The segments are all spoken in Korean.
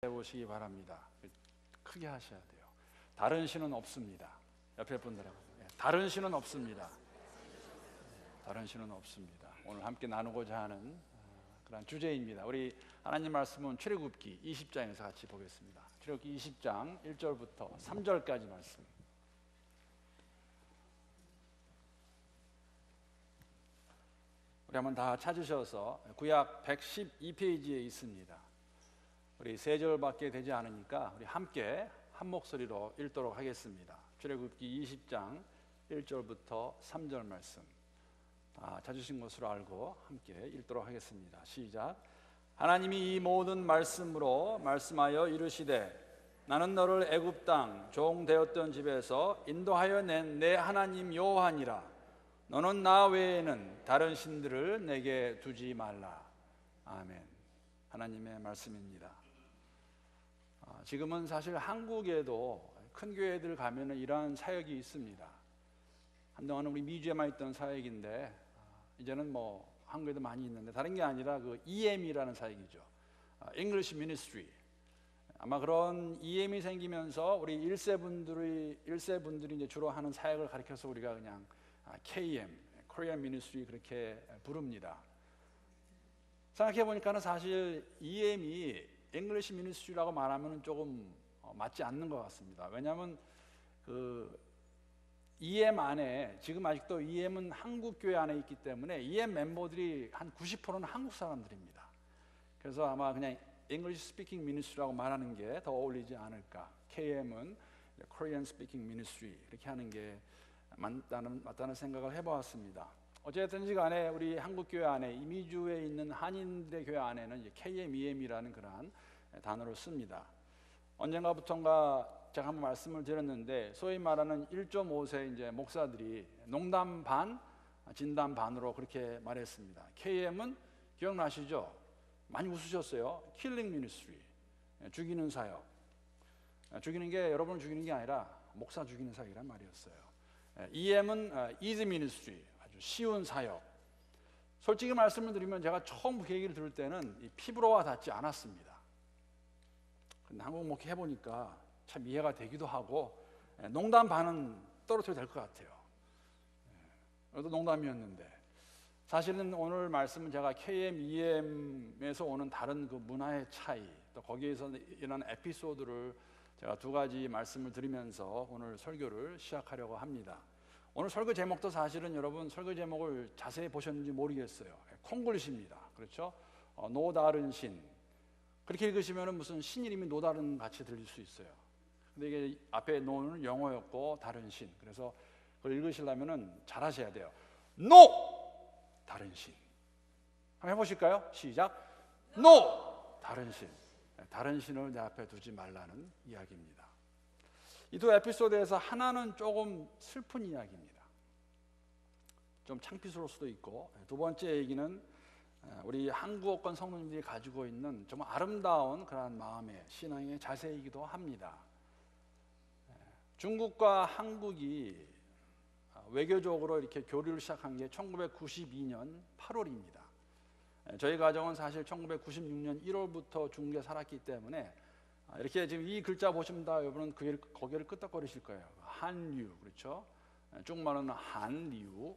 보시기 바랍니다. 크게 하셔야 돼요. 다른 신은 없습니다. 옆에 분들하고 다른 신은 없습니다. 다른 신은 없습니다. 오늘 함께 나누고자 하는 그런 주제입니다. 우리 하나님 말씀은 출애굽기 20장에서 같이 보겠습니다. 출애굽기 20장 1절부터 3절까지 말씀. 우리 한번 다 찾으셔서 구약 112페이지에 있습니다. 우리 세 절밖에 되지 않으니까 우리 함께 한 목소리로 읽도록 하겠습니다. 출애굽기 20장 1절부터 3절 말씀. 찾으신 것으로 알고 함께 읽도록 하겠습니다. 시작. 하나님이 이 모든 말씀으로 말씀하여 이르시되 나는 너를 애굽 땅 종 되었던 집에서 인도하여 낸 내 하나님 여호와니라. 너는 나 외에는 다른 신들을 내게 두지 말라. 아멘. 하나님의 말씀입니다. 지금은 사실 한국에도 큰 교회들 가면은 이러한 사역이 있습니다. 한동안은 우리 미주에만 있던 사역인데 이제는 뭐 한국에도 많이 있는데 다른 게 아니라 그 EM이라는 사역이죠. English Ministry. 아마 그런 EM이 생기면서 우리 1세분들이 이제 주로 하는 사역을 가리켜서 우리가 그냥 KM, Korean Ministry 그렇게 부릅니다. 생각해 보니까는 사실 EM이 English Ministry라고 말하면 조금 맞지 않는 것 같습니다. 왜냐하면 그 EM 안에 지금 아직도 EM은 한국 교회 안에 있기 때문에 EM 멤버들이 한 90%는 한국 사람들입니다. 그래서 아마 그냥 English Speaking Ministry라고 말하는 게 더 어울리지 않을까. KM은 Korean Speaking Ministry 이렇게 하는 게 맞다는 생각을 해보았습니다. 어쨌든지 간에 우리 한국 교회 안에 이미주에 있는 한인들의 교회 안에는 이제 KM, EM이라는 그러한 단어를 씁니다. 언젠가부터인가 제가 한번 말씀을 드렸는데 소위 말하는 1.5세 이제 목사들이 농담 반, 진담 반으로 그렇게 말했습니다. KM은 기억나시죠? 많이 웃으셨어요. Killing Ministry, 죽이는 사역. 죽이는 게 여러분을 죽이는 게 아니라 목사 죽이는 사역이란 말이었어요. EM은 Easy Ministry, 아주 쉬운 사역. 솔직히 말씀을 드리면 제가 처음 그 얘기를 들을 때는 이 피부로와 닿지 않았습니다. 근데 한국 목회 해보니까 참 이해가 되기도 하고 농담 반은 떨어뜨려도 될 것 같아요. 그래도 농담이었는데 사실은 오늘 말씀은 제가 KM, EM에서 오는 다른 그 문화의 차이 또 거기에서 일어난 에피소드를 제가 두 가지 말씀을 드리면서 오늘 설교를 시작하려고 합니다. 오늘 설교 제목도 사실은 여러분 설교 제목을 자세히 보셨는지 모르겠어요. 콩글리시입니다. 그렇죠? 노 다른 신. 그렇게 읽으시면 무슨 신 이름이 노다른 같이 들릴 수 있어요. 근데 이게 앞에 노는 영어였고 다른 신. 그래서 그걸 읽으시려면 잘하셔야 돼요. 다른 신. 한번 해보실까요? 시작. 다른 신. 다른 신을 내 앞에 두지 말라는 이야기입니다. 이 두 에피소드에서 하나는 조금 슬픈 이야기입니다. 좀 창피스러울 수도 있고 두 번째 얘기는 우리 한국어권 성도님들이 가지고 있는 정말 아름다운 그런 마음의 신앙의 자세이기도 합니다. 중국과 한국이 외교적으로 이렇게 교류를 시작한 게 1992년 8월입니다. 저희 가정은 사실 1996년 1월부터 중국에 살았기 때문에 이렇게 지금 이 글자 보시면 다 여러분은 거기를 끄덕거리실 거예요. 한류, 그렇죠? 중국말은 한류.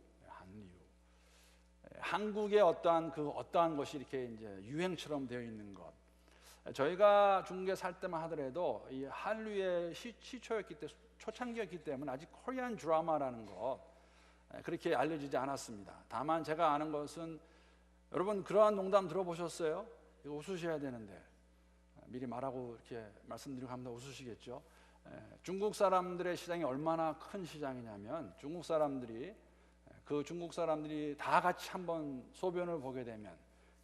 한국의 어떠한 것이 이렇게 이제 유행처럼 되어 있는 것. 저희가 중국에 살 때만 하더라도 이 한류의 초창기였기 때문에 아직 코리안 드라마라는 것 그렇게 알려지지 않았습니다. 다만 제가 아는 것은 여러분 그러한 농담 들어보셨어요? 이거 웃으셔야 되는데 미리 말하고 이렇게 말씀드리고 하면 웃으시겠죠? 중국 사람들의 시장이 얼마나 큰 시장이냐면 중국 사람들이 다 같이 한번 소변을 보게 되면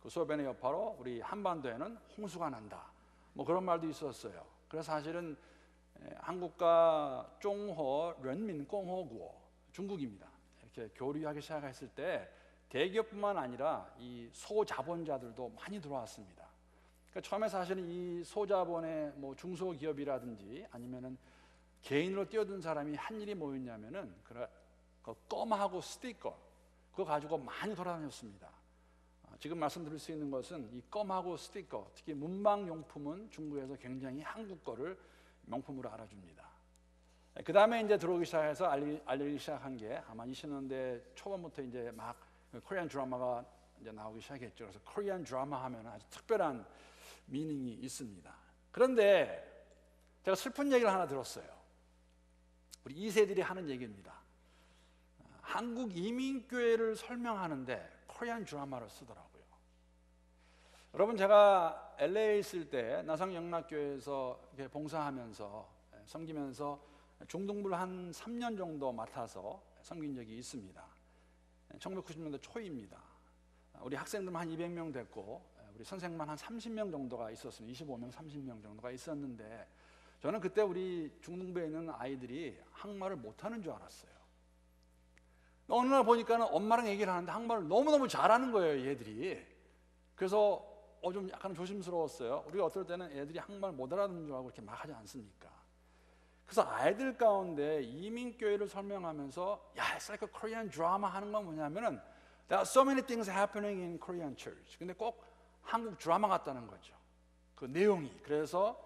그 소변의 여파로 우리 한반도에는 홍수가 난다. 뭐 그런 말도 있었어요. 그래서 사실은 한국과 중호人民共和国 중국입니다. 이렇게 교류하기 시작했을 때 대기업뿐만 아니라 이 소자본자들도 많이 들어왔습니다. 그러니까 처음에 사실은 이 소자본의 뭐 중소기업이라든지 아니면은 개인으로 뛰어든 사람이 한 일이 뭐였냐면은 그 껌하고 스티커 그거 가지고 많이 돌아다녔습니다. 지금 말씀드릴 수 있는 것은 이 껌하고 스티커, 특히 문방용품은 중국에서 굉장히 한국 거를 명품으로 알아줍니다. 그 다음에 이제 들어오기 시작해서 알리기 시작한 게 아마 20년대 초반부터 이제 막 코리안 드라마가 이제 나오기 시작했죠. 그래서 코리안 드라마 하면 아주 특별한 미닝이 있습니다. 그런데 제가 슬픈 얘기를 하나 들었어요. 우리 2세들이 하는 얘기입니다. 한국 이민교회를 설명하는데 코리안 드라마를 쓰더라고요. 여러분, 제가 LA에 있을 때 나성영락교회에서 이렇게 봉사하면서 섬기면서 중등부를 한 3년 정도 맡아서 섬긴 적이 있습니다. 1990년대 초입니다. 우리 학생들만 한 200명 됐고 우리 선생만 한 30명 정도가 있었어요. 25명, 30명 정도가 있었는데 저는 그때 우리 중등부에 있는 아이들이 한국말을 못하는 줄 알았어요. 어느 날 보니까 엄마랑 얘기를 하는데 한국말을 너무너무 잘하는 거예요, 얘들이. 그래서 좀 약간 조심스러웠어요. 우리가 어떨 때는 애들이 한국말 못 알아듣는 줄 알고 이렇게 막 하지 않습니까? 그래서 아이들 가운데 이민교회를 설명하면서 야, it's like a Korean drama 하는 건 뭐냐면은 There are so many things happening in Korean church. 근데 꼭 한국 드라마 같다는 거죠. 그 내용이. 그래서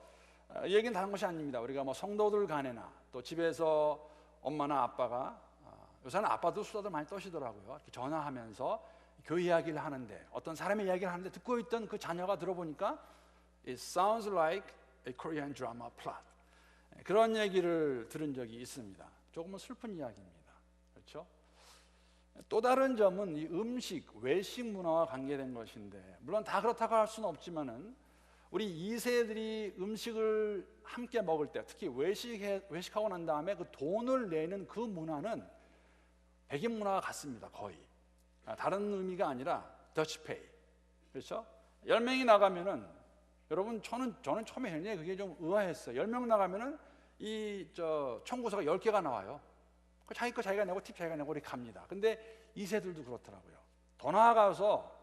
이 얘기는 다른 것이 아닙니다. 우리가 뭐 성도들 간에나 또 집에서 엄마나 아빠가 요새는 아빠도 수다들 많이 떠시더라고요. 이렇게 전화하면서 교회 이야기를 하는데 어떤 사람의 이야기를 하는데 듣고 있던 그 자녀가 들어보니까 It sounds like a Korean drama plot. 그런 얘기를 들은 적이 있습니다. 조금은 슬픈 이야기입니다. 그렇죠? 또 다른 점은 이 음식, 외식 문화와 관계된 것인데 물론 다 그렇다고 할 수는 없지만은 우리 2세들이 음식을 함께 먹을 때 특히 외식하고 난 다음에 그 돈을 내는 그 문화는 백인 문화와 같습니다. 거의. 다른 의미가 아니라 더치페이. 그렇죠? 10명이 나가면은 여러분 저는 처음에 굉장히 그게 좀 의아했어요. 10명 나가면은 청구서가 10개가 나와요. 자기 거 자기가 내고 팁 자기가 내고 이렇게 갑니다. 근데 2세들도 그렇더라고요. 더 나아가서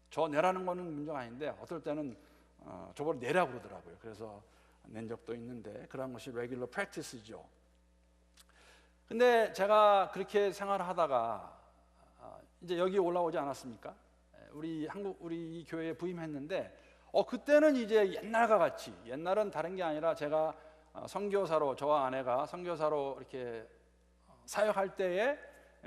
저 내라는 거는 문제가 아닌데 어떨 때는 저보고 내라고 그러더라고요. 그래서 낸 적도 있는데 그런 것이 레귤러 프랙티스죠. 근데 제가 그렇게 생활을 하다가 이제 여기 올라오지 않았습니까? 우리 이 교회에 부임했는데 그때는 이제 옛날과 같이 옛날은 다른 게 아니라 제가 선교사로 저와 아내가 선교사로 이렇게 사역할 때에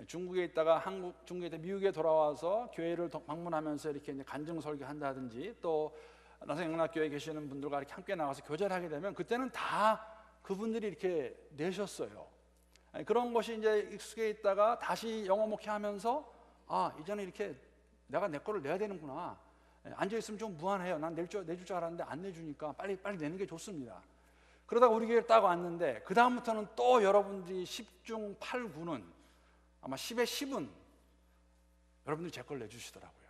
중국에 있다가 중국에 있다 미국에 돌아와서 교회를 방문하면서 이렇게 이제 간증 설교한다든지 또 나성영락교회에 계시는 분들과 이렇게 함께 나가서 교제를 하게 되면 그때는 다 그분들이 이렇게 내셨어요. 그런 것이 이제 익숙해 있다가 다시 영어 목회하면서 이제는 이렇게 내가 내 거를 내야 되는구나. 앉아 있으면 좀 무한해요. 난 내줄 줄 알았는데 안 내주니까 빨리 내는 게 좋습니다. 그러다가 우리 교회에 딱 왔는데 그 다음부터는 또 여러분들이 10중 8구는 아마 10에 10은 여러분들이 제 걸 내주시더라고요.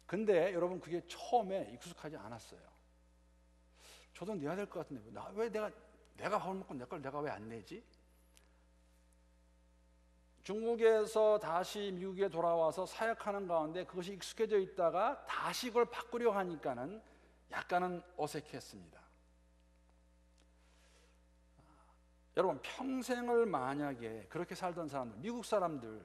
근데 여러분 그게 처음에 익숙하지 않았어요. 저도 내야 될 것 같은데 왜 내가 밥을 먹고 내 걸 내가 왜 안 내지? 중국에서 다시 미국에 돌아와서 사역하는 가운데 그것이 익숙해져 있다가 다시 그걸 바꾸려 하니까는 약간은 어색했습니다. 여러분 평생을 만약에 그렇게 살던 사람들, 미국 사람들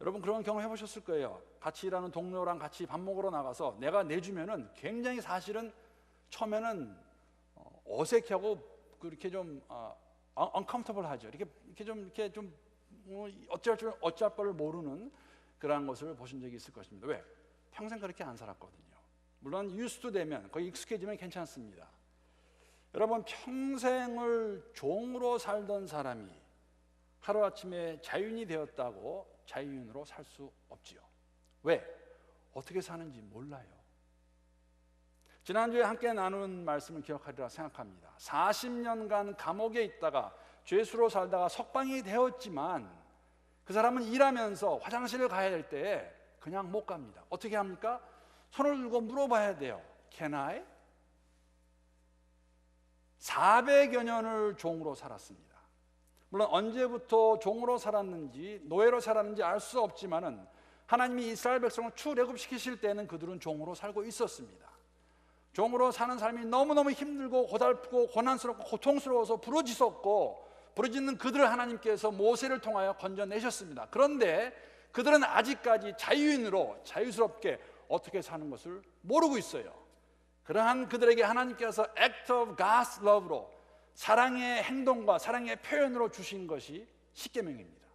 여러분 그런 경험 해보셨을 거예요. 같이 일하는 동료랑 같이 밥 먹으러 나가서 내가 내주면은 굉장히 사실은 처음에는 어색하고 그렇게 좀 uncomfortable 하죠. 이렇게 좀 어찌할 바를 모르는 그러한 것을 보신 적이 있을 것입니다. 왜? 평생 그렇게 안 살았거든요. 물론 유스도 되면 거의 익숙해지면 괜찮습니다. 여러분 평생을 종으로 살던 사람이 하루아침에 자유인이 되었다고 자유인으로 살 수 없지요. 왜? 어떻게 사는지 몰라요. 지난주에 함께 나눈 말씀을 기억하리라 생각합니다. 40년간 감옥에 있다가 죄수로 살다가 석방이 되었지만 그 사람은 일하면서 화장실을 가야 될 때 그냥 못 갑니다. 어떻게 합니까? 손을 들고 물어봐야 돼요. Can I? 400여 년을 종으로 살았습니다. 물론 언제부터 종으로 살았는지 노예로 살았는지 알 수 없지만은 하나님이 이스라엘 백성을 출애굽시키실 때는 그들은 종으로 살고 있었습니다. 종으로 사는 삶이 너무너무 힘들고 고달프고 고난스럽고 고통스러워서 부르짖었고 부르짖는 그들을 하나님께서 모세를 통하여 건져내셨습니다. 그런데 그들은 아직까지 자유인으로 자유스럽게 어떻게 사는 것을 모르고 있어요. 그러한 그들에게 하나님께서 act of God's love로 사랑의 행동과 사랑의 표현으로 주신 것이 십계명입니다.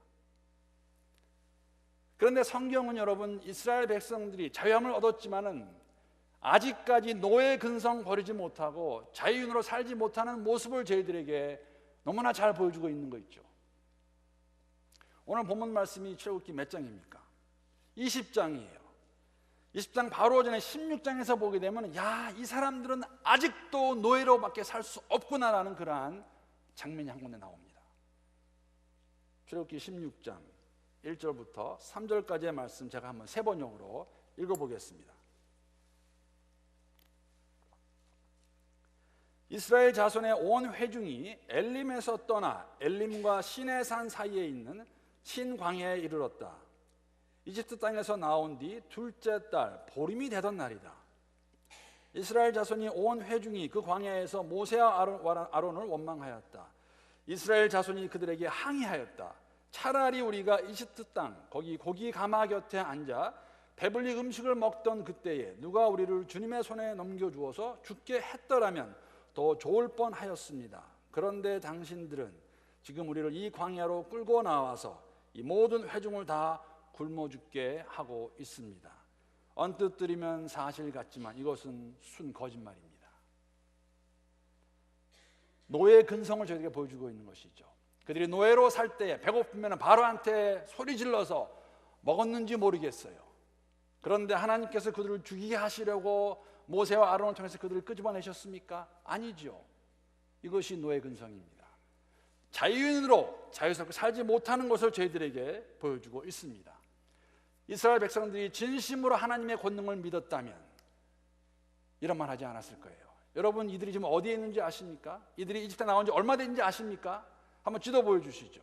그런데 성경은 여러분, 이스라엘 백성들이 자유함을 얻었지만은 아직까지 노예 근성 버리지 못하고 자유인으로 살지 못하는 모습을 저희들에게 너무나 잘 보여주고 있는 거 있죠. 오늘 본문 말씀이 출애굽기 몇 장입니까? 20장이에요. 20장 바로 전에 16장에서 보게 되면 이 사람들은 아직도 노예로밖에 살 수 없구나라는 그러한 장면이 한 군데 나옵니다. 출애굽기 16장 1절부터 3절까지의 말씀 제가 한번 세 번역으로 읽어보겠습니다. 이스라엘 자손의 온 회중이 엘림에서 떠나 엘림과 시내산 사이에 있는 신광야에 이르렀다. 이집트 땅에서 나온 뒤 둘째 달 보림이 되던 날이다. 이스라엘 자손이 온 회중이 그 광야에서 모세와 아론을 원망하였다. 이스라엘 자손이 그들에게 항의하였다. 차라리 우리가 이집트 땅 거기 고기 가마 곁에 앉아 배불리 음식을 먹던 그때에 누가 우리를 주님의 손에 넘겨주어서 죽게 했더라면 더 좋을 뻔하였습니다. 그런데 당신들은 지금 우리를 이 광야로 끌고 나와서 이 모든 회중을 다 굶어 죽게 하고 있습니다. 언뜻 들으면 사실 같지만 이것은 순 거짓말입니다. 노예 근성을 저희에게 보여주고 있는 것이죠. 그들이 노예로 살 때에 배고프면 바로한테 소리 질러서 먹었는지 모르겠어요. 그런데 하나님께서 그들을 죽이게 하시려고 모세와 아론을 통해서 그들을 끄집어내셨습니까? 아니죠. 이것이 노예 근성입니다. 자유인으로 자유스럽게 살지 못하는 것을 저희들에게 보여주고 있습니다. 이스라엘 백성들이 진심으로 하나님의 권능을 믿었다면 이런 말 하지 않았을 거예요. 여러분, 이들이 지금 어디에 있는지 아십니까? 이들이 이집트에 나온 지 얼마 됐는지 아십니까? 한번 지도 보여주시죠.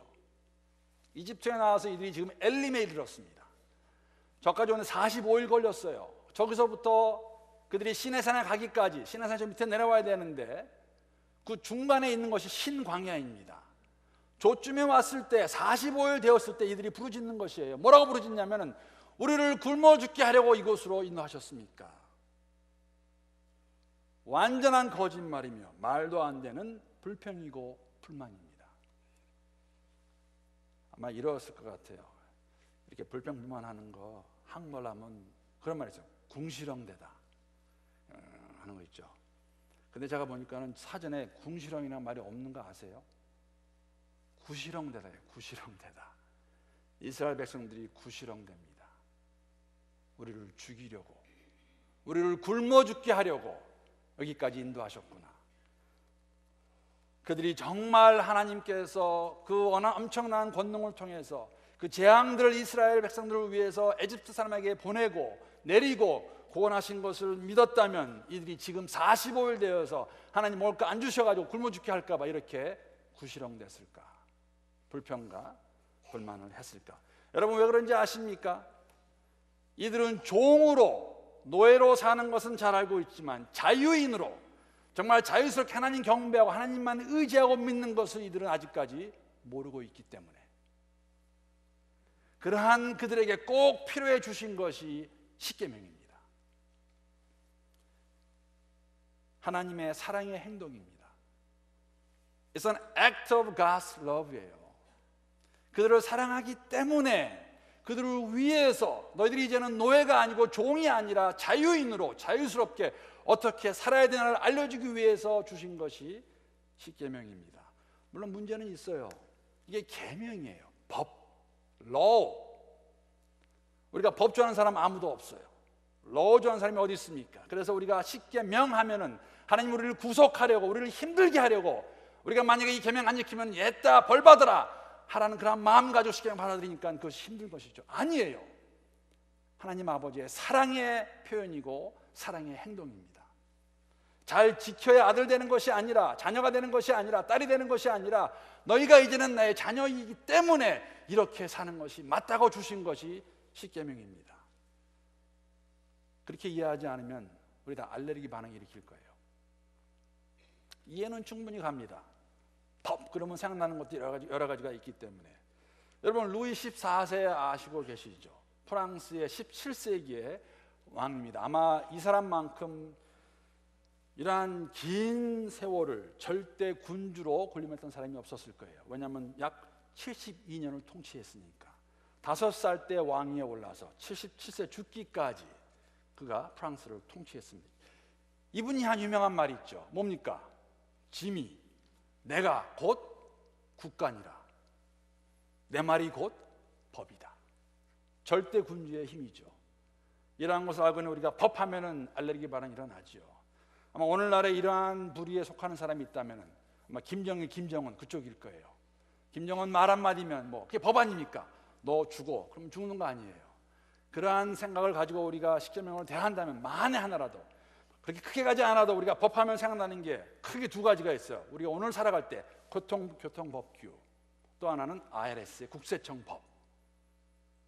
이집트에 나와서 이들이 지금 엘림에 이르렀습니다. 저까지 오늘 45일 걸렸어요. 저기서부터 그들이 시내산에 가기까지, 시내산 저 밑에 내려와야 되는데 그 중간에 있는 것이 신광야입니다. 저쯤에 왔을 때 45일 되었을 때 이들이 부르짖는 것이에요. 뭐라고 부르짖냐면은 우리를 굶어 죽게 하려고 이곳으로 인도하셨습니까? 완전한 거짓말이며 말도 안 되는 불평이고 불만입니다. 아마 이러었을 것 같아요. 이렇게 불평불만하는 거 한국말로 하면 그런 말이 있어요. 궁시렁대다 하는 거 있죠. 근데 제가 보니까는 사전에 궁시렁이라는 말이 없는 거 아세요? 구시렁대다예요. 구시렁대다. 이스라엘 백성들이 구시렁댑니다. 우리를 죽이려고, 우리를 굶어 죽게 하려고 여기까지 인도하셨구나. 그들이 정말 하나님께서 그 엄청난 권능을 통해서 그 재앙들을 이스라엘 백성들을 위해서 에집트 사람에게 보내고 내리고 구원하신 것을 믿었다면 이들이 지금 45일 되어서 하나님 먹을 거 안 주셔가지고 굶어 죽게 할까 봐 이렇게 구시렁댔을까? 불평과 불만을 했을까? 여러분, 왜 그런지 아십니까? 이들은 종으로 노예로 사는 것은 잘 알고 있지만 자유인으로 정말 자유스럽게 하나님 경배하고 하나님만 의지하고 믿는 것을 이들은 아직까지 모르고 있기 때문에 그러한 그들에게 꼭 필요해 주신 것이 십계명입니다. 하나님의 사랑의 행동입니다. It's an act of God's love예요. 그들을 사랑하기 때문에 그들을 위해서 너희들이 이제는 노예가 아니고 종이 아니라 자유인으로 자유스럽게 어떻게 살아야 되나를 알려주기 위해서 주신 것이 십계명입니다. 물론 문제는 있어요. 이게 계명이에요. 법, law. 우리가 법 좋아하는 사람 아무도 없어요. law 좋아하는 사람이 어디 있습니까? 그래서 우리가 십계명 하면은 하나님 우리를 구속하려고, 우리를 힘들게 하려고, 우리가 만약에 이 계명 안 지키면 옛다 벌 받으라 하라는 그런 마음 가지고 십계명 받아들이니까 그것이 힘든 것이죠. 아니에요. 하나님 아버지의 사랑의 표현이고 사랑의 행동입니다. 잘 지켜야 아들 되는 것이 아니라, 자녀가 되는 것이 아니라, 딸이 되는 것이 아니라 너희가 이제는 나의 자녀이기 때문에 이렇게 사는 것이 맞다고 주신 것이 십계명입니다. 그렇게 이해하지 않으면 우리 다 알레르기 반응을 일으킬 거예요. 이해는 충분히 갑니다. 법 그러면 생각나는 것도 여러 가지가 있기 때문에. 여러분 루이 14세 아시고 계시죠? 프랑스의 17세기의 왕입니다. 아마 이 사람만큼 이러한 긴 세월을 절대 군주로 군림했던 사람이 없었을 거예요. 왜냐하면 약 72년을 통치했으니까. 5살 때 왕위에 올라서 77세 죽기까지 그가 프랑스를 통치했습니다. 이분이 한 유명한 말이 있죠. 뭡니까? 짐이 내가 곧 국간이라. 내 말이 곧 법이다. 절대 군주의 힘이죠. 이러한 것을 알고는 우리가 법하면은 알레르기 반응이 일어나죠. 아마 오늘날에 이러한 부류에 속하는 사람이 있다면은 아마 김정일, 김정은 그쪽일 거예요. 김정은 말 한마디면 뭐 그게 법 아닙니까? 너 죽어. 그럼 죽는 거 아니에요. 그러한 생각을 가지고 우리가 십계명을 대한다면 만에 하나라도 그렇게 크게 가지 않아도 우리가 법하면 생각나는 게 크게 두 가지가 있어요. 우리가 오늘 살아갈 때 교통법규, 또 하나는 IRS의 국세청법.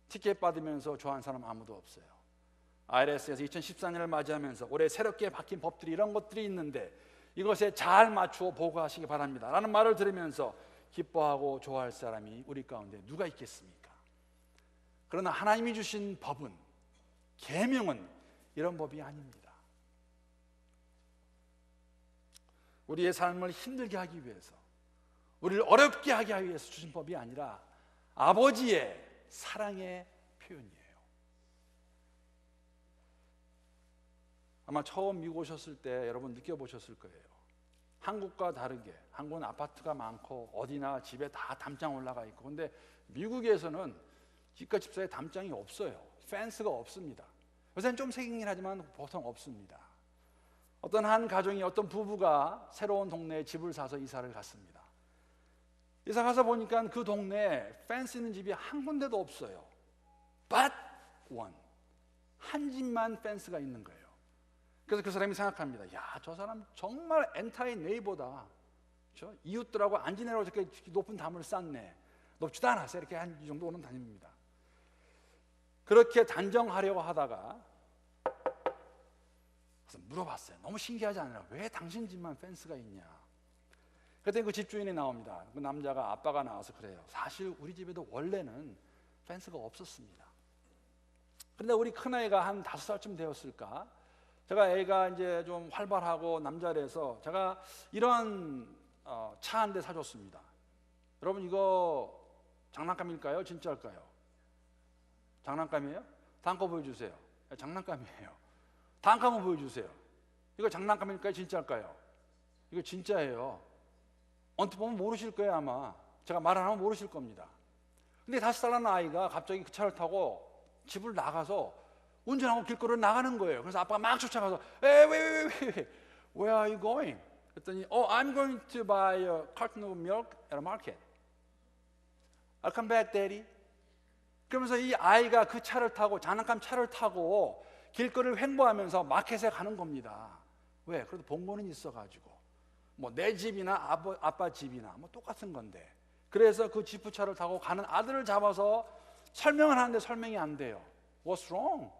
티켓 받으면서 좋아하는 사람 아무도 없어요. IRS에서 2014년을 맞이하면서 올해 새롭게 바뀐 법들이 이런 것들이 있는데 이것에 잘 맞추어 보고하시기 바랍니다 라는 말을 들으면서 기뻐하고 좋아할 사람이 우리 가운데 누가 있겠습니까? 그러나 하나님이 주신 법은, 계명은 이런 법이 아닙니다. 우리의 삶을 힘들게 하기 위해서, 우리를 어렵게 하기 위해서 주신 법이 아니라 아버지의 사랑의 표현이에요. 아마 처음 미국 오셨을 때 여러분 느껴보셨을 거예요. 한국과 다르게, 한국은 아파트가 많고 어디나 집에 다 담장 올라가 있고, 근데 미국에서는 집과 집 사이에 담장이 없어요. 펜스가 없습니다. 요새는 좀 생기긴 하지만 보통 없습니다. 어떤 한 가정이, 어떤 부부가 새로운 동네에 집을 사서 이사를 갔습니다. 이사 가서 보니까 그 동네에 펜스 있는 집이 한 군데도 없어요. But one. 한 집만 펜스가 있는 거예요. 그래서 그 사람이 생각합니다. 야, 저 사람 정말 엔타이 네이버다. 그렇죠? 이웃들하고 안 지내라고 이렇게 높은 담을 쌓네. 높지도 않았어요. 이렇게 한 이 정도 오는 담입니다. 그렇게 단정하려고 하다가 그래서 물어봤어요. 너무 신기하지 않아요? 왜 당신 집만 펜스가 있냐? 그랬더니 그 집주인이 나옵니다. 그 남자가, 아빠가 나와서 그래요. 사실 우리 집에도 원래는 펜스가 없었습니다. 그런데 우리 큰아이가 한 5살쯤 되었을까? 제가 애가 이제 좀 활발하고 남자라서 제가 이런 차 한 대 사줬습니다. 여러분 이거 장난감일까요? 진짜일까요? 장난감이에요? 다음 거 보여주세요. 장난감이에요. 다음 거 한번 보여주세요. 이거 장난감일까요? 진짜일까요? 이거 진짜예요. 언뜻 보면 모르실 거예요. 아마 제가 말 안 하면 모르실 겁니다. 근데 5살 난 아이가 갑자기 그 차를 타고 집을 나가서 운전하고 길거리로 나가는 거예요. 그래서 아빠가 막 쫓아가서 Where are you going? 그랬더니 I'm going to buy a carton of milk at a market. I'll come back, Daddy. 그러면서 이 아이가 그 차를 타고, 장난감 차를 타고 길거리를 횡보하면서 마켓에 가는 겁니다. 왜? 그래도 본거는 있어가지고 뭐 내 집이나 아빠 집이나 뭐 똑같은 건데, 그래서 그 지프차를 타고 가는 아들을 잡아서 설명을 하는데 설명이 안 돼요. What's wrong?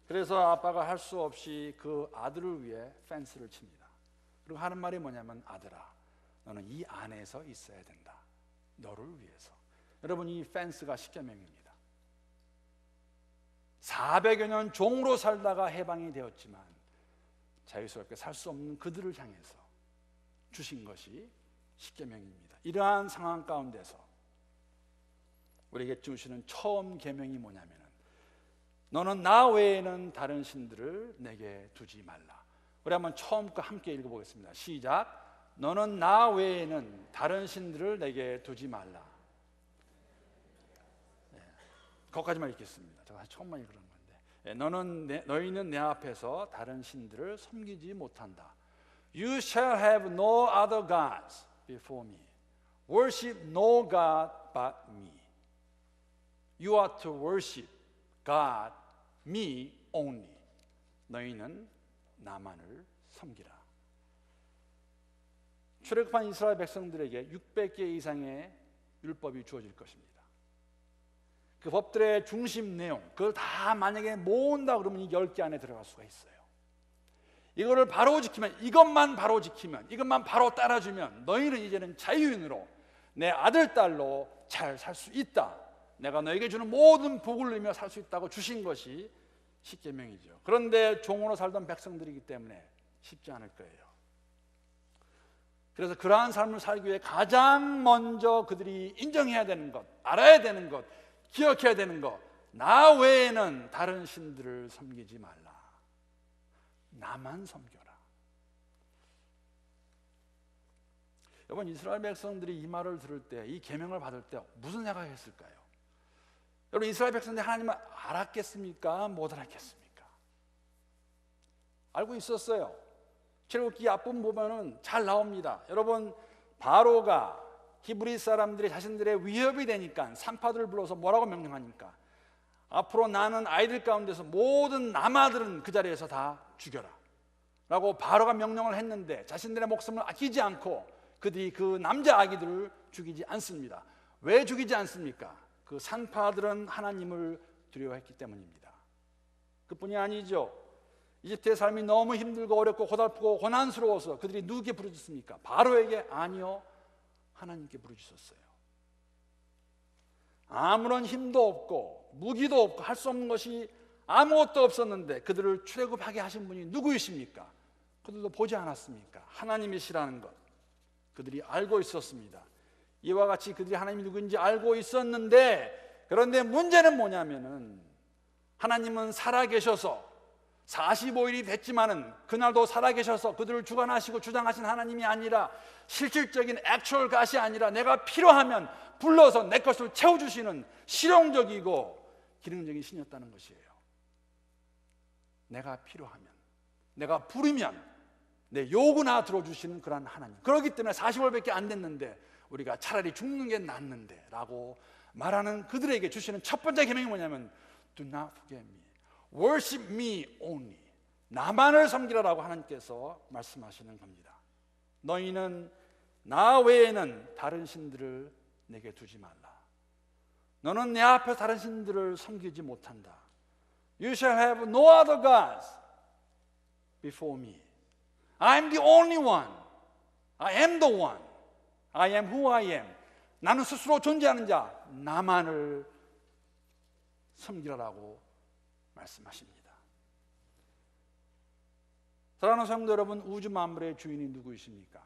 그래서 아빠가 할 수 없이 그 아들을 위해 펜스를 칩니다. 그리고 하는 말이 뭐냐면, 아들아, 너는 이 안에서 있어야 된다. 너를 위해서. 여러분, 이 펜스가 십계명입니다. 400여 년 종으로 살다가 해방이 되었지만 자유스럽게 살 수 없는 그들을 향해서 주신 것이 십계명입니다. 이러한 상황 가운데서 우리에게 주시는 처음 계명이 뭐냐면, 너는 나 외에는 다른 신들을 내게 두지 말라. 우리 한번 처음 거 함께 읽어보겠습니다. 시작. 너는 나 외에는 다른 신들을 내게 두지 말라. 네, 거기까지만 읽겠습니다. 제가 처음만 읽는 건데, 너희는 내 앞에서 다른 신들을 섬기지 못한다. You shall have no other gods before me. Worship no God but me. You are to worship God, me only. 너희는 나만을 섬기라. 출애굽한 이스라엘 백성들에게 600개 이상의 율법이 주어질 것입니다. 그 법들의 중심 내용, 그걸 다 만약에 모은다 그러면 이 10개 안에 들어갈 수가 있어요. 이거를 바로 지키면, 이것만 바로 지키면, 이것만 바로 따라주면 너희는 이제는 자유인으로 내 아들, 딸로 잘 살 수 있다. 내가 너에게 주는 모든 복을 누리며 살 수 있다고 주신 것이 십계명이죠. 그런데 종으로 살던 백성들이기 때문에 쉽지 않을 거예요. 그래서 그러한 삶을 살기 위해 가장 먼저 그들이 인정해야 되는 것, 알아야 되는 것, 기억해야 되는 것, 나 외에는 다른 신들을 섬기지 말라. 나만 섬겨라. 여러분, 이스라엘 백성들이 이 말을 들을 때, 이 계명을 받을 때 무슨 생각했을까요? 여러분, 이스라엘 백성들이 하나님을 알았겠습니까? 못 알았겠습니까? 알고 있었어요. 출애굽기 앞부분 보면은 잘 나옵니다. 여러분, 바로가 히브리 사람들이 자신들의 위협이 되니까 산파들을 불러서 뭐라고 명령하니까 앞으로 나는 아이들 가운데서 모든 남아들은 그 자리에서 다 죽여라 라고 바로가 명령을 했는데 자신들의 목숨을 아끼지 않고 그들이 그 남자 아기들을 죽이지 않습니다. 왜 죽이지 않습니까? 그 산파들은 하나님을 두려워했기 때문입니다. 그뿐이 아니죠. 이집트의 삶이 너무 힘들고 어렵고 고달프고 고난스러워서 그들이 누구에게 부르짖습니까? 바로에게? 아니요, 하나님께 부르짖었어요. 아무런 힘도 없고 무기도 없고 할 수 없는 것이 아무것도 없었는데 그들을 출애굽하게 하신 분이 누구이십니까? 그들도 보지 않았습니까? 하나님이시라는 것 그들이 알고 있었습니다. 이와 같이 그들이 하나님이 누구인지 알고 있었는데, 그런데 문제는 뭐냐면은 하나님은 살아계셔서 45일이 됐지만은 그날도 살아계셔서 그들을 주관하시고 주장하신 하나님이 아니라 실질적인 액츄얼 갓이 아니라 내가 필요하면 불러서 내 것을 채워주시는 실용적이고 기능적인 신이었다는 것이에요. 내가 필요하면, 내가 부르면 내 요구나 들어주시는 그런 하나님. 그렇기 때문에 40월밖에 안 됐는데 우리가 차라리 죽는 게 낫는데 라고 말하는 그들에게 주시는 첫 번째 계명이 뭐냐면 Do not forget me, worship me only. 나만을 섬기라라고 하나님께서 말씀하시는 겁니다. 너희는 나 외에는 다른 신들을 내게 두지 말라. 너는 내 앞에 다른 신들을 섬기지 못한다. You shall have no other gods before me. I am the only one. I am the one. I am who I am. 나는 스스로 존재하는 자, 나만을 섬기라라고 말씀하십니다. 사랑하는 성도 여러분, 우주 만물의 주인이 누구이십니까?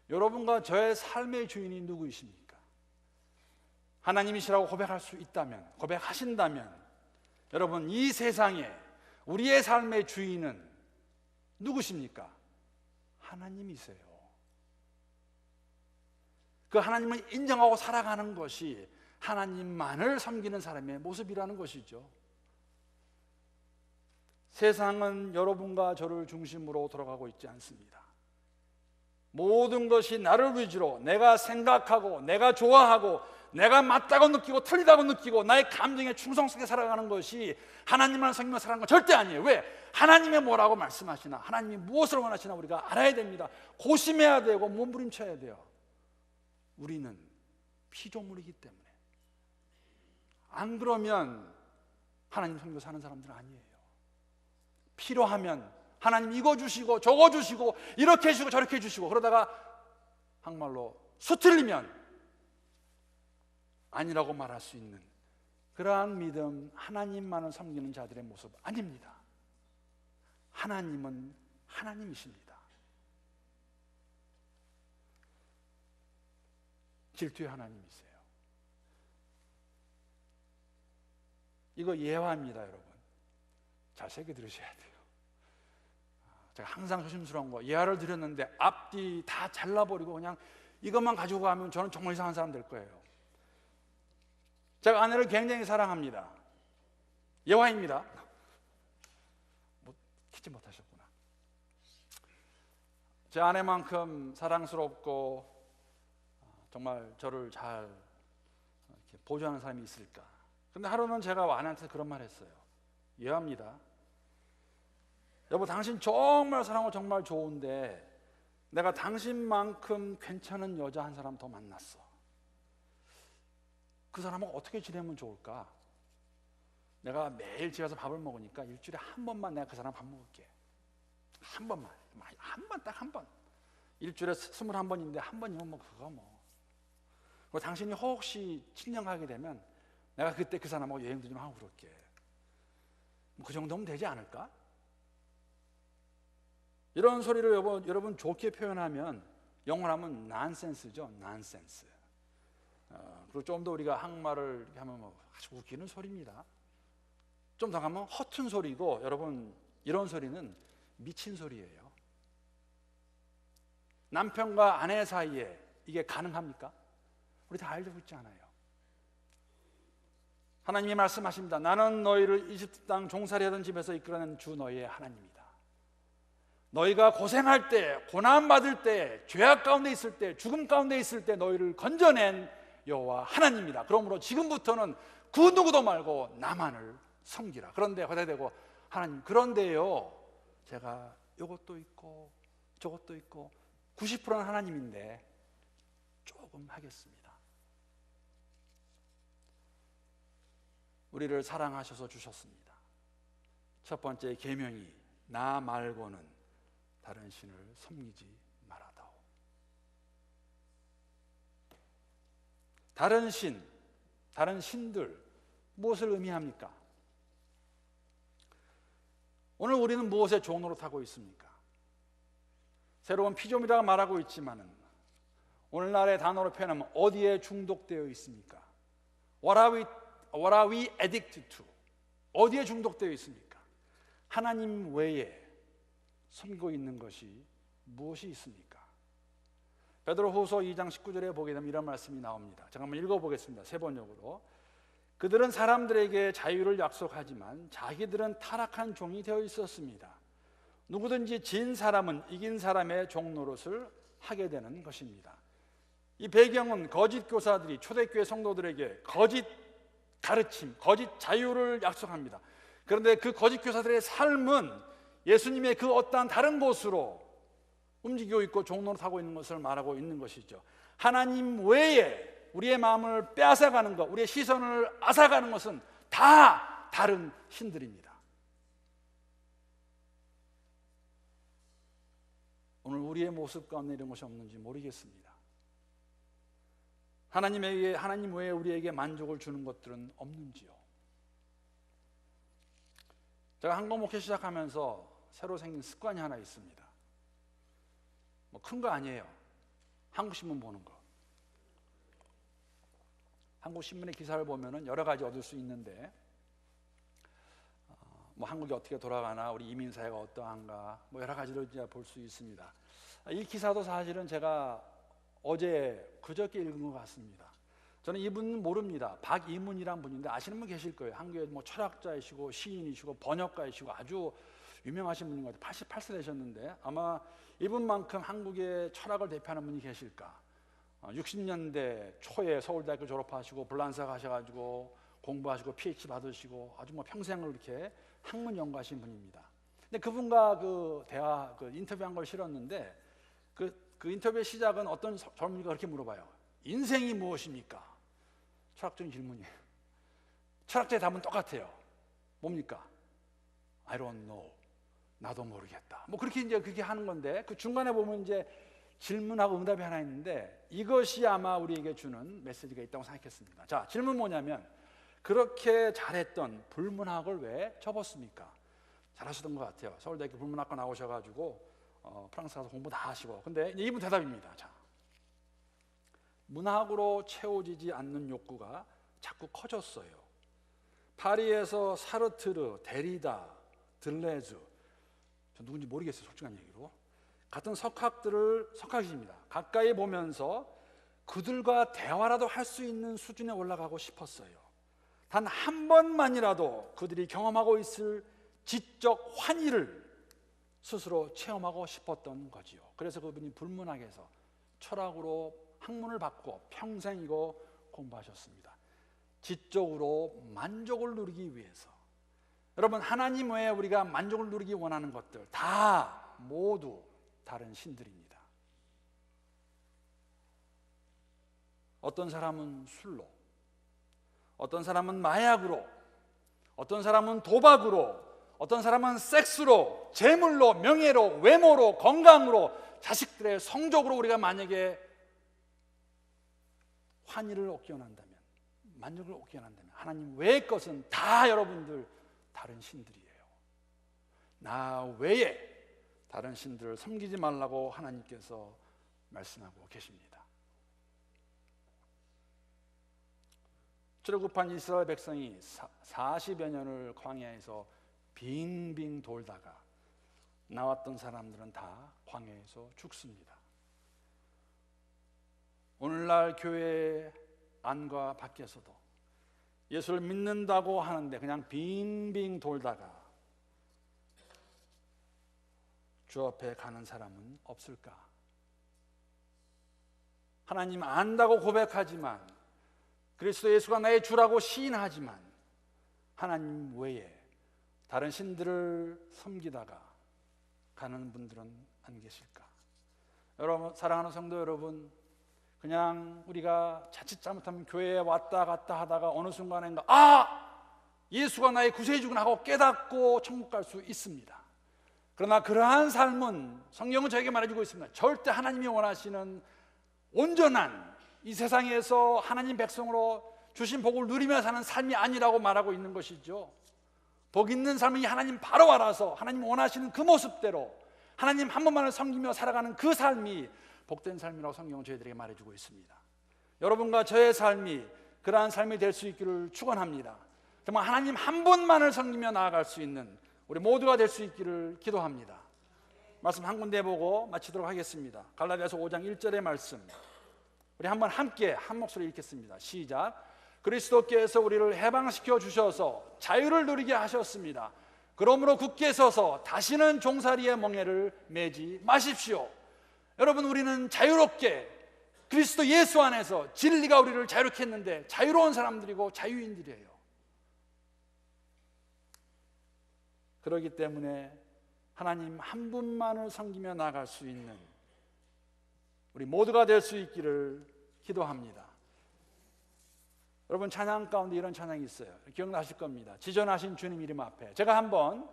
여러분과 저의 삶의 주인이 누구이십니까? 하나님이시라고 고백할 수 있다면, 고백하신다면 여러분, 이 세상에 우리의 삶의 주인은 누구십니까? 하나님이세요. 그 하나님을 인정하고 살아가는 것이 하나님만을 섬기는 사람의 모습이라는 것이죠. 세상은 여러분과 저를 중심으로 돌아가고 있지 않습니다. 모든 것이 나를 위주로 내가 생각하고 내가 좋아하고 내가 맞다고 느끼고 틀리다고 느끼고 나의 감정에 충성스럽게 살아가는 것이 하나님만을 섬기며 살아가는 건 절대 아니에요. 왜? 하나님이 뭐라고 말씀하시나, 하나님이 무엇을 원하시나 우리가 알아야 됩니다. 고심해야 되고 몸부림쳐야 돼요. 우리는 피조물이기 때문에. 안 그러면 하나님 섬기고 사는 사람들은 아니에요. 필요하면 하나님 이거 주시고 저거 주시고 이렇게 해주시고 저렇게 해주시고, 그러다가 한말로 수틀리면 아니라고 말할 수 있는 그러한 믿음, 하나님만을 섬기는 자들의 모습 아닙니다. 하나님은 하나님이십니다. 질투의 하나님이세요. 이거 예화입니다, 여러분. 잘 새겨 들으셔야 돼요. 제가 항상 조심스러운 거, 예화를 드렸는데 앞뒤 다 잘라버리고 그냥 이것만 가지고 가면 저는 정말 이상한 사람 될 거예요. 제가 아내를 굉장히 사랑합니다. 예화입니다. 키지 못하셨구나. 제 아내만큼 사랑스럽고 정말 저를 잘 이렇게 보조하는 사람이 있을까? 근데 하루는 제가 아내한테 그런 말 했어요. 예화입니다. 여보, 당신 정말 사랑하고 정말 좋은데 내가 당신만큼 괜찮은 여자 한 사람 더 만났어. 그 사람은 어떻게 지내면 좋을까? 내가 매일 집에 가서 밥을 먹으니까 일주일에 한 번만 내가 그 사람 밥 먹을게. 한 번만. 한 번, 딱 한 번. 일주일에 21번인데 한 번이면 뭐 그거 뭐. 그리고 당신이 혹시 친정하게 되면 내가 그때 그 사람하고 여행도 좀 하고 그럴게. 뭐 그 정도면 되지 않을까? 이런 소리를 여러분 좋게 표현하면 영어하면 난센스죠. 난센스. 그리고 좀 더 우리가 한국말을 이렇게 하면 뭐 아주 웃기는 소리입니다. 좀 더 가면 허튼 소리고, 여러분 이런 소리는 미친 소리예요. 남편과 아내 사이에 이게 가능합니까? 우리 다 알고 있지 않아요? 하나님이 말씀하십니다. 나는 너희를 이집트 땅 종살이 하던 집에서 이끌어낸 주 너희의 하나님이다. 너희가 고생할 때, 고난받을 때, 죄악 가운데 있을 때, 죽음 가운데 있을 때 너희를 건져낸 여호와 하나님이다. 그러므로 지금부터는 그 누구도 말고 나만을 섬기라. 그런데 거기다 하나님, 그런데요 제가 이것도 있고 저것도 있고 90%는 하나님인데 조금 하겠습니다. 우리를 사랑하셔서 주셨습니다. 첫 번째 계명이 나 말고는 다른 신을 섬기지 말아다오. 다른 신, 다른 신들 무엇을 의미합니까? 오늘 우리는 무엇의 종로로 타고 있습니까? 새로운 피조물이라고 말하고 있지만은 오늘날의 단어로 표현하면 어디에 중독되어 있습니까? What are we addicted to? 어디에 중독되어 있습니까? 하나님 외에 섬기고 있는 것이 무엇이 있습니까? 베드로후서 2장 19절에 보게 되면 이런 말씀이 나옵니다. 제가 한번 읽어보겠습니다. 세 번역으로. 그들은 사람들에게 자유를 약속하지만 자기들은 타락한 종이 되어 있었습니다. 누구든지 진 사람은 이긴 사람의 종 노릇을 하게 되는 것입니다. 이 배경은 거짓 교사들이 초대교회 성도들에게 거짓 가르침, 거짓 자유를 약속합니다. 그런데 그 거짓 교사들의 삶은 예수님의 그 어떠한 다른 곳으로 움직이고 있고 종노릇하고 있는 것을 말하고 있는 것이죠. 하나님 외에 우리의 마음을 빼앗아가는 것, 우리의 시선을 앗아가는 것은 다 다른 신들입니다. 오늘 우리의 모습 가운데 이런 것이 없는지 모르겠습니다. 하나님 외에 우리에게 만족을 주는 것들은 없는지요? 제가 한국 목회 시작하면서 새로 생긴 습관이 하나 있습니다. 뭐 큰 거 아니에요. 한국 신문 보는 거. 한국 신문의 기사를 보면은 여러 가지 얻을 수 있는데, 뭐 한국이 어떻게 돌아가나, 우리 이민 사회가 어떠한가, 뭐 여러 가지를 볼 수 있습니다. 이 기사도 사실은 제가 그저께 읽은 것 같습니다. 저는 이분 모릅니다. 박이문이란 분인데 아시는 분 계실 거예요. 한국의 뭐 철학자이시고 시인이시고 번역가이시고 아주 유명하신 분인 것 같아요. 88세 되셨는데 아마 이분만큼 한국의 철학을 대표하는 분이 계실까. 60년대 초에 서울대학교 졸업하시고 불란서 가셔가지고 공부하시고 PhD 받으시고 아주 뭐 평생을 이렇게 학문 연구하신 분입니다. 근데 그분과 그 인터뷰한 걸 실었는데 그 인터뷰의 시작은 어떤 젊은이가 그렇게 물어봐요. 인생이 무엇입니까? 철학적인 질문이에요. 철학자의 답은 똑같아요. 뭡니까? I don't know. 나도 모르겠다. 뭐 그렇게 하는 건데 그 중간에 보면 이제 질문하고 응답이 하나 있는데 이것이 아마 우리에게 주는 메시지가 있다고 생각했습니다. 자, 질문 뭐냐면 그렇게 잘했던 불문학을 왜 접었습니까? 잘하시던 것 같아요. 서울대학교 불문학과 나오셔가지고 프랑스 가서 공부 다 하시고. 근데 이분 대답입니다. 자, 문학으로 채워지지 않는 욕구가 자꾸 커졌어요. 파리에서 사르트르, 데리다, 들레즈, 저 누군지 모르겠어요. 솔직한 얘기로. 같은 석학입니다. 가까이 보면서 그들과 대화라도 할 수 있는 수준에 올라가고 싶었어요. 단 한 번만이라도 그들이 경험하고 있을 지적 환희를 스스로 체험하고 싶었던 거지요. 그래서 그분이 불문학에서 철학으로 학문을 받고 평생 이거 공부하셨습니다. 지적으로 만족을 누리기 위해서. 여러분, 하나님 외에 우리가 만족을 누리기 원하는 것들 다 모두 다른 신들입니다. 어떤 사람은 술로, 어떤 사람은 마약으로, 어떤 사람은 도박으로, 어떤 사람은 섹스로, 재물로, 명예로, 외모로, 건강으로, 자식들의 성적으로 우리가 만약에 환희를 얻기 원한다면, 만족을 얻기 원한다면 하나님 외의 것은 다 여러분들 다른 신들이에요. 나 외에 다른 신들을 섬기지 말라고 하나님께서 말씀하고 계십니다. 출애굽한 이스라엘 백성이 40여 년을 광야에서 빙빙 돌다가 나왔던 사람들은 다 광야에서 죽습니다. 오늘날 교회 안과 밖에서도 예수를 믿는다고 하는데 그냥 빙빙 돌다가 주 앞에 가는 사람은 없을까? 하나님 안다고 고백하지만, 그리스도 예수가 나의 주라고 시인하지만 하나님 외에 다른 신들을 섬기다가 가는 분들은 안 계실까? 여러분, 사랑하는 성도 여러분, 그냥 우리가 자칫 잘못하면 교회에 왔다 갔다 하다가 어느 순간인가 예수가 나의 구세주구나 하고 깨닫고 천국 갈 수 있습니다. 그러나 그러한 삶은 성경은 저에게 말해주고 있습니다. 절대 하나님이 원하시는 온전한 이 세상에서 하나님 백성으로 주신 복을 누리며 사는 삶이 아니라고 말하고 있는 것이죠. 복 있는 삶이 하나님 바로 알아서 하나님 원하시는 그 모습대로 하나님 한 분만을 섬기며 살아가는 그 삶이 복된 삶이라고 성경은 저희들에게 말해주고 있습니다. 여러분과 저의 삶이 그러한 삶이 될 수 있기를 축원합니다. 정말 하나님 한 분만을 섬기며 나아갈 수 있는 우리 모두가 될 수 있기를 기도합니다. 말씀 한 군데 보고 마치도록 하겠습니다. 갈라디아서 5장 1절의 말씀, 우리 한번 함께 한 목소리 읽겠습니다. 시작. 그리스도께서 우리를 해방시켜 주셔서 자유를 누리게 하셨습니다. 그러므로 굳게 서서 다시는 종살이의 멍에를 매지 마십시오. 여러분, 우리는 자유롭게 그리스도 예수 안에서 진리가 우리를 자유롭게 했는데 자유로운 사람들이고 자유인들이에요. 그렇기 때문에 하나님 한 분만을 섬기며 나아갈 수 있는 우리 모두가 될 수 있기를 기도합니다. 여러분, 찬양 가운데 이런 찬양이 있어요. 기억나실 겁니다. 지존하신 주님 이름 앞에. 제가 한번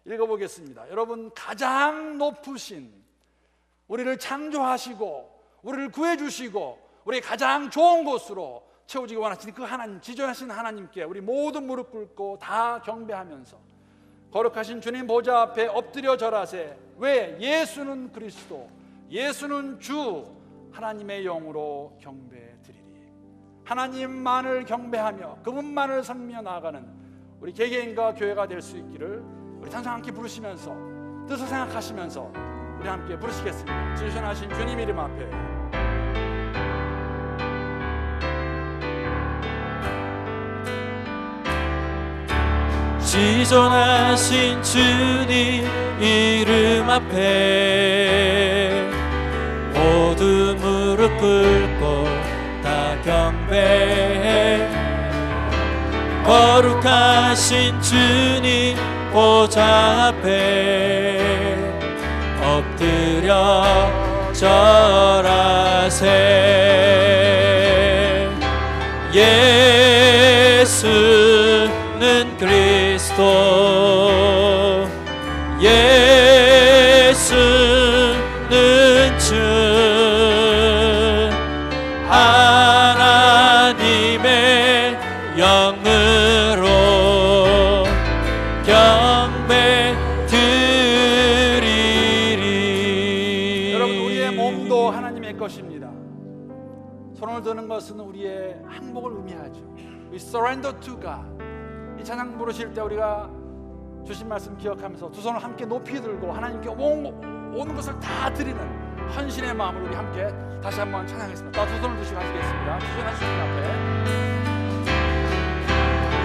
읽어보겠습니다. 여러분, 가장 높으신, 우리를 창조하시고 우리를 구해주시고 우리 가장 좋은 곳으로 채워지기 원하시는 그 하나님, 지존하신 하나님께 우리 모두 무릎 꿇고 다 경배하면서 거룩하신 주님 보좌 앞에 엎드려 절하세. 왜? 예수는 그리스도, 예수는 주, 하나님의 영으로 경배드리리. 하나님만을 경배하며 그분만을 섬기며 나아가는 우리 개개인과 교회가 될 수 있기를 우리 항상 함께 부르시면서 뜻을 생각하시면서 우리 함께 부르시겠습니다. 지존하신 주님 이름 앞에. 지존하신 주님 이름 앞에 모두 무릎 꿇고 다 경배해. 거룩하신 주님 보좌 앞에 엎드려 절하세. 예수는 그리스도, 예수는 주, 하나님의 영으로 경배드리리. 여러분, 우리의 몸도 하나님의 것입니다. 손을 드는 것은 우리의 항복을 의미하죠. We surrender to God. 이 찬양 부르실 때 우리가 주신 말씀 기억하면서 두 손을 함께 높이 들고 하나님께 온 것을 다 드리는 헌신의 마음으로 우리 함께 다시 한번 찬양하겠습니다. 두 손을 드시고 하시겠습니다.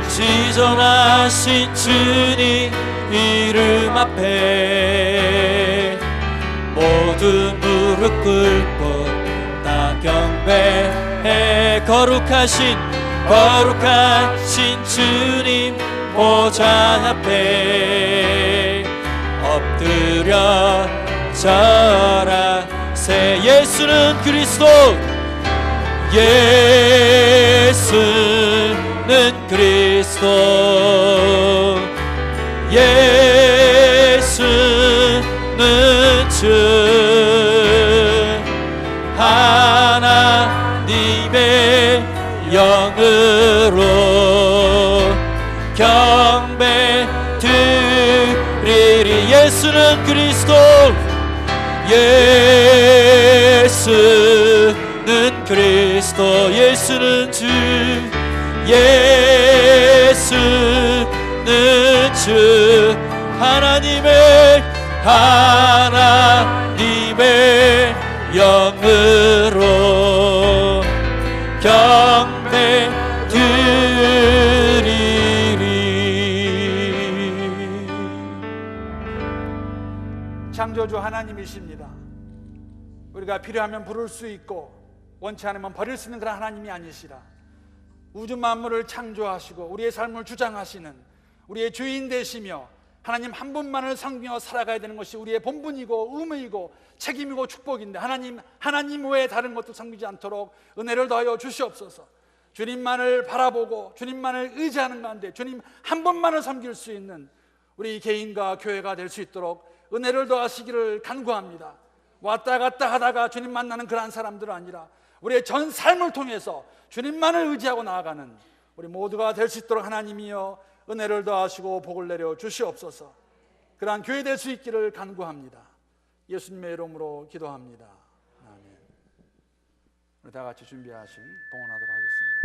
지존하신 주님 이름 앞에 모두 무릎 꿇고 다 경배해. 거룩하신 주님 보좌 앞에 엎드려 절하세. 예수는 그리스도, 예수는 그리스도, 예수는 주, 예수는 그리스도 예수는 그리스도 예수는 주 예수는 주 하나님의 영으로 경배 드리리. 창조주 하나님이십니다. 우리가 필요하면 부를 수 있고 원치 않으면 버릴 수 있는 그런 하나님이 아니시라. 우주 만물을 창조하시고 우리의 삶을 주장하시는 우리의 주인 되시며 하나님 한 분만을 섬기며 살아가야 되는 것이 우리의 본분이고 의무이고 책임이고 축복인데 하나님 외에 다른 것도 섬기지 않도록 은혜를 더하여 주시옵소서. 주님만을 바라보고 주님만을 의지하는 가운데 주님 한 분만을 섬길 수 있는 우리 개인과 교회가 될 수 있도록 은혜를 더하시기를 간구합니다. 왔다 갔다 하다가 주님 만나는 그러한 사람들은 아니라 우리의 전 삶을 통해서 주님만을 의지하고 나아가는 우리 모두가 될 수 있도록 하나님이여 은혜를 더하시고 복을 내려 주시옵소서. 그러한 교회 될 수 있기를 간구합니다. 예수님의 이름으로 기도합니다. 아멘. 우리 다 같이 준비하신 봉헌하도록 하겠습니다.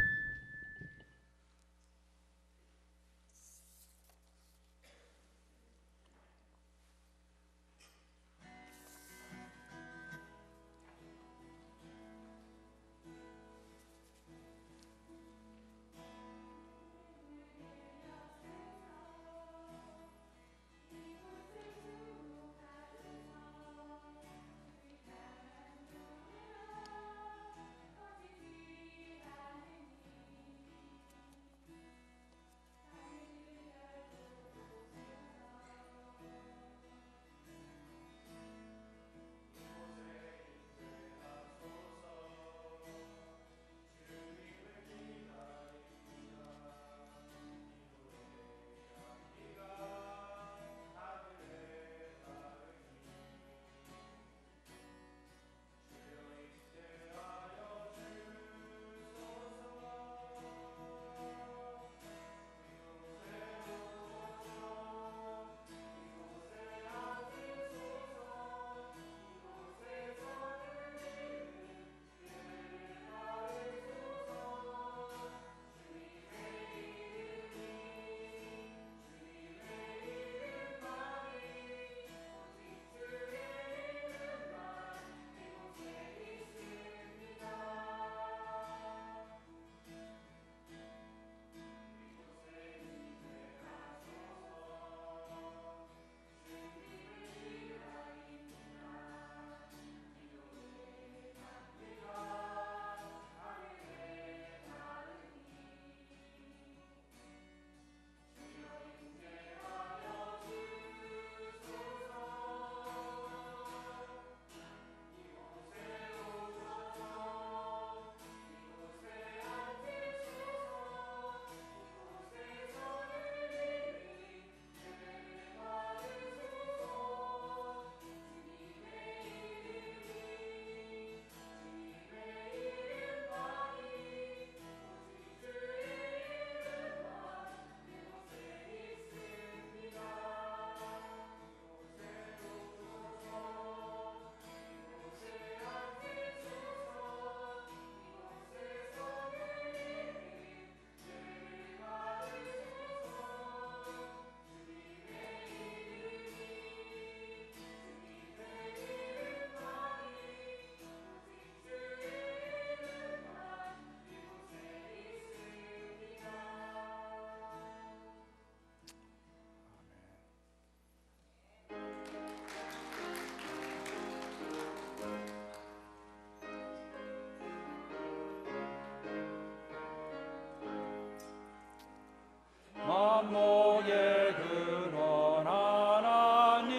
만목의 근원 하나님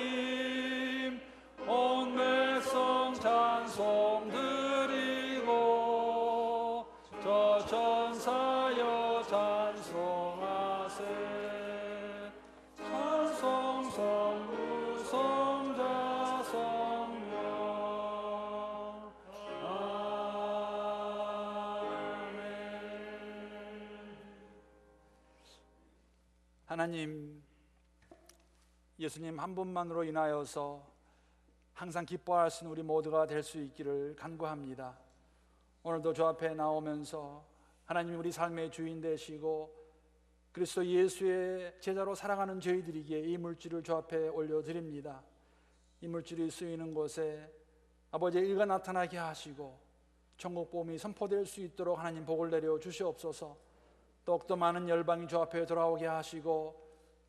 온 백성 찬송 드리고 저 천사여 찬송하세 찬송 성부 성자 성령 아멘. 하나님, 예수님 한 분만으로 인하여서 항상 기뻐할 수 있는 우리 모두가 될 수 있기를 간구합니다. 오늘도 주 앞에 나오면서 하나님 우리 삶의 주인 되시고 그리스도 예수의 제자로 살아가는 저희들에게 이 물질을 주 앞에 올려드립니다. 이 물질이 쓰이는 곳에 아버지의 의가 나타나게 하시고 천국 복음이 선포될 수 있도록 하나님 복을 내려 주시옵소서. 더욱더 많은 열방이 주 앞에 돌아오게 하시고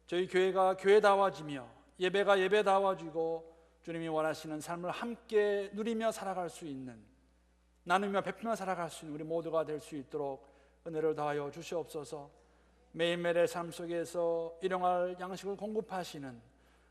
저희 교회가 교회다워지며 예배가 예배다워지고 주님이 원하시는 삶을 함께 누리며 살아갈 수 있는, 나누며 베풀며 살아갈 수 있는 우리 모두가 될 수 있도록 은혜를 더하여 주시옵소서. 매일매일의 삶 속에서 일용할 양식을 공급하시는,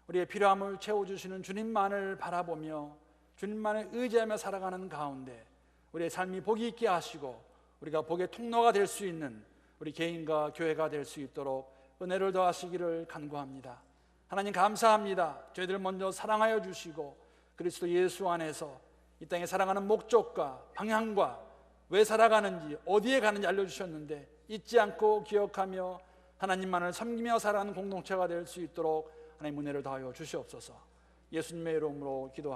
우리의 필요함을 채워주시는 주님만을 바라보며 주님만을 의지하며 살아가는 가운데 우리의 삶이 복이 있게 하시고 우리가 복의 통로가 될 수 있는 우리 개인과 교회가 될 수 있도록 은혜를 더하시기를 간구합니다. 하나님 감사합니다. 저희들 먼저 사랑하여 주시고 그리스도 예수 안에서 이 땅에 살아가는 목적과 방향과 왜 살아가는지 어디에 가는지 알려주셨는데 잊지 않고 기억하며 하나님만을 섬기며 살아가는 공동체가 될 수 있도록 하나님 은혜를 더하여 주시옵소서. 예수님의 이름으로 기도합니다.